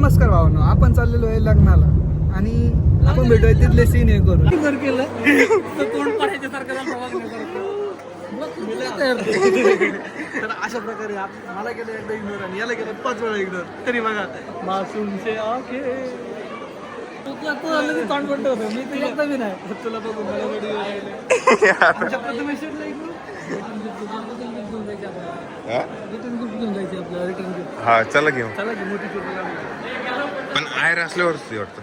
नमस्कार भावांनो, आपण चाललेलो आहे लग्नाला आणि आपण भेटूया तिथले सीन हे करू केलं तोंड पाडायच्या सारखं तर अशा प्रकारे मला केलं एकदा इग्नोर आणि याला केलं 5 वेळा इग्नोर. तरी बघा मासूमचे आखे तोंड पडत होतं मी तुला एकदा मी नाही तुला बघून मला आमच्या प्रथमेश्वरला इग्नोर रिटर्न गिफ्ट घेऊन जायचे आपल्याला रिटर्न गिफ्ट. हा चला घेऊ मोठी पण आयर असल्यावरच वाटतं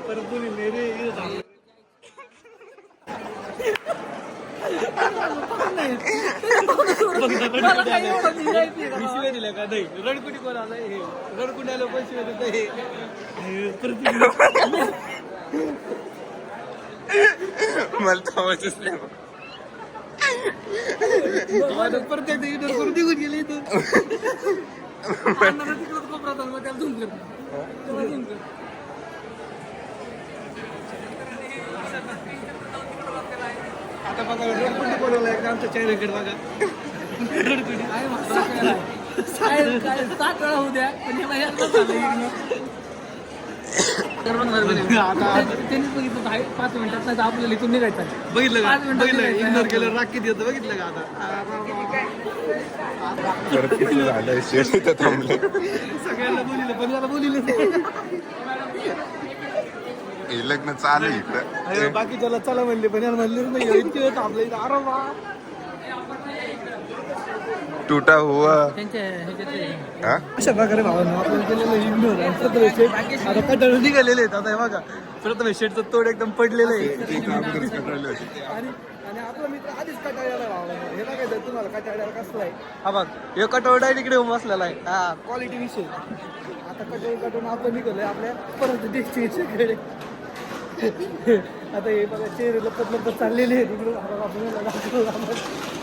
परत तुम्ही मेरे शिवाय दिल्या का नाही रडकुटी कोण आलाय हे रडकुटी आलं पण शिवाय देत मला थांबायचंच नाही परत करून निघून गेले इथं तिकडं कोपरात मग त्याला झूम कर आता बघा रडकुटी कोणाला आमच्या चेहऱ्याकडे बघा रडकुटी आहे 7 वेळा होऊ द्या पण त्यांनीच बघितलं 5 मिनिटात नाही आपल्याला इथून निघायचं बघितलं का इग्नोर केलं राखीत येतं बघितलं का आता थांबले सगळ्यांना बोलिलं पण याला बोलिलं लग्न चालू इकडं बाकीच्याला चला म्हणले पण याला म्हणलेच नाही इतके वेळ थांबलं इथं अरे वा तुटा हुआ अशा प्रकारे भावांनो आपण केलेलं इग्नोर आता कटाळून निघालेले आहेत आता हे बघा प्रथम शेटचं तोड एकदम पडलेलं आहे आणि आपला मित्र आधीच कटाळ्याला भावांनो हे बघायचं तुम्हाला कटाळ्याला कसला आहे हा बघ हे कटाळ डायरेक्ट इकडे येऊन बसलेला आहे हा क्वालिटी विषय आता कटाळून आपण निघालोय आपल्या परत डेस्टिनेशनकडे आता हे बघा चेहरे लपत लपत चाललेले आहेत इकडे आपल्याला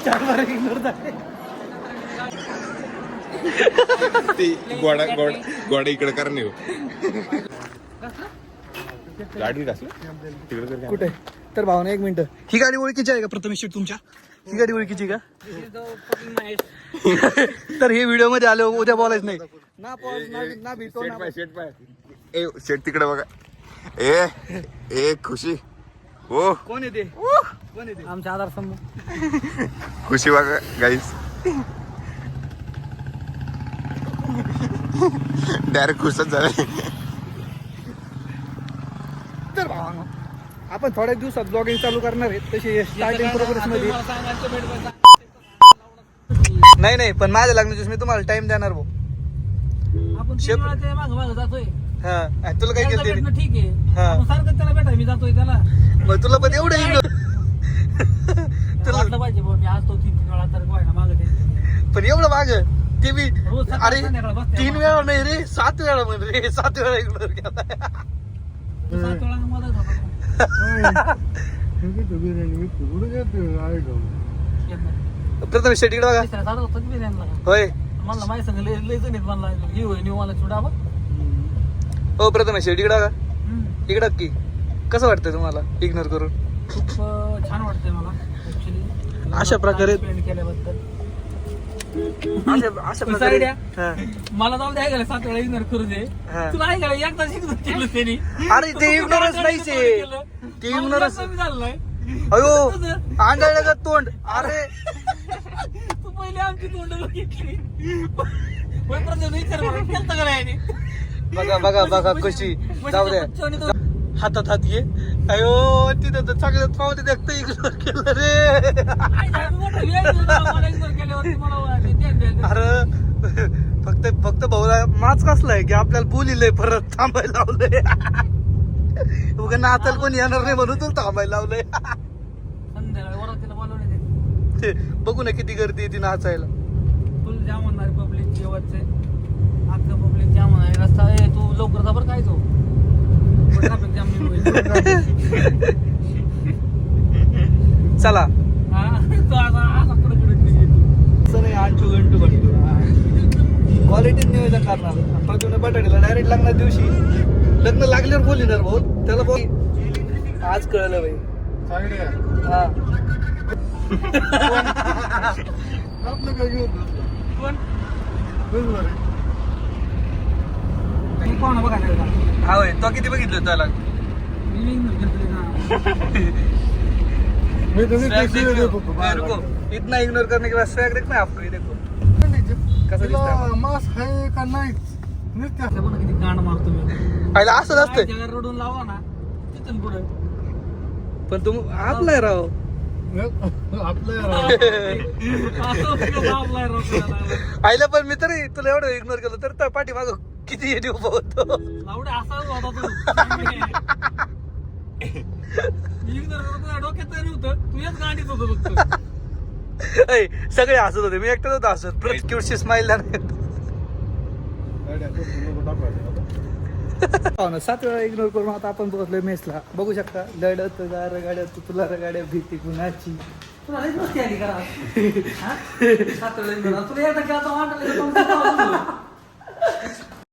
4 बार इग्नोर झाले गोडा इकडे करणे गाडी कुठे तर भावना 1 मिनिट ही गाडी ओळखीची आहे का प्रथमेश शेट तुमच्या ही गाडी ओळखीची का तर हे व्हिडिओ मध्ये आलो उद्या बोलायचं नाही ना पॉज ना भेटो शेट तिकडे बघा ए खुशी हो कोण येते आमच्या आधार स्तंभ खुशी बघा गाईस डायरेक्ट खुशच झाले तर भावानो आपण थोड्या दिवसात ब्लॉगिंग चालू करणार आहे तशी स्टार्टिंग प्रोग्रेस मध्ये नाही पण माझ्या लग्नाच्या मी तुम्हाला टाइम देणार भाऊ आपण जातोय हा तुला काय केलं ठीक आहे सारखं त्याला भेटा मी जातोय त्याला मग तुला पण एवढं तुला पाहिजे मी आज तो 3 वेळा तर मागत पण एवढं माग ते मी अरे 3 वेळा नाही रे 7 वेळा म्हण रे 7 वेळा इग्नोर केला 7 वेळा मदत प्रथम शेट इकडे बघा होय मला माहिती सांगितलं लय जणीत म्हणला ही होय निव मला सोडावं हो प्रथम शेट इकडे बघा इकडं की कसं वाटतंय तुम्हाला इग्नोर करून खूप छान वाटतंय मला ऍक्च्युली अशा प्रकारे केल्याबद्दल मला जाऊ द्या 7 वेळा इग्नोर करू दे तुला ऐकायला एकदाच इग्नोर केलं त्यांनी अरे ते इग्नोरच नाहीच ते इग्नोरच झालं नाही अयो आंधळलं का तोंड अरे तू पहिले आमची तोंड बघितली विचार बघा कशी जाऊ द्या हातात हात घे अयो तिथं तर सगळ्यात पावते देखत इग्नोर केलं रे अरे फक्त भाऊला माच कसलाय की आपल्याला बोलिलंय परत थांबायला लावलंय उगा नाचाल कोणी येणार नाही म्हणून तुला थांबायला लावलंय बघू ना किती गर्दी येते नाचायला फुल जाम होणार पब्लिक जेवणचे अख्खा पब्लिक जाम होणार रस्ता तू लवकर जा बरं काय तो ट्रॅफिक जाम चला क्वालिटी नियोजन करणार प्रथम बटाट्याला डायरेक्ट लग्नाच्या दिवशी लग्न लागल्यावर बोलणार भाऊ त्याला बोल आज कळलं भाई हा आपलं काय घेऊन कोण पाहुणा बघायला गेला. हा होय तो किती बघितलं त्याला मी घेतले ना. Swag देखो. ए, रुको. इतना इग्नोर करने के बाद स्वैग देखना है आपको, ये देखो कसं दिसतं मास्क आहे का नाहीच किती गाण मारतो मी. पहिला असंच असतंय जगात रडून लावा ना तिथून पुढे पण तू आपला आहे राव आईला पण मी तरी तुला एवढं इग्नोर केलं तर त्या पाठीमाग किती येणे उभा होतो डोक्यात तरी होतं तू येत गाडीत होतं फक्त. ऐ, सगळे हसत होते मी एकटाच होतो हसत परत क्यूटशी स्माइल नाही 7 वेळा इग्नोर करून आता आपण पोहोचलोय मेसला. बघू शकता लढत गाड्या तुला गाड्या भीती कुणाची तुला लईच मस्ती आली करा. हा? 7 वेळा इग्नोर. तुला एकदा केला तर वाटलं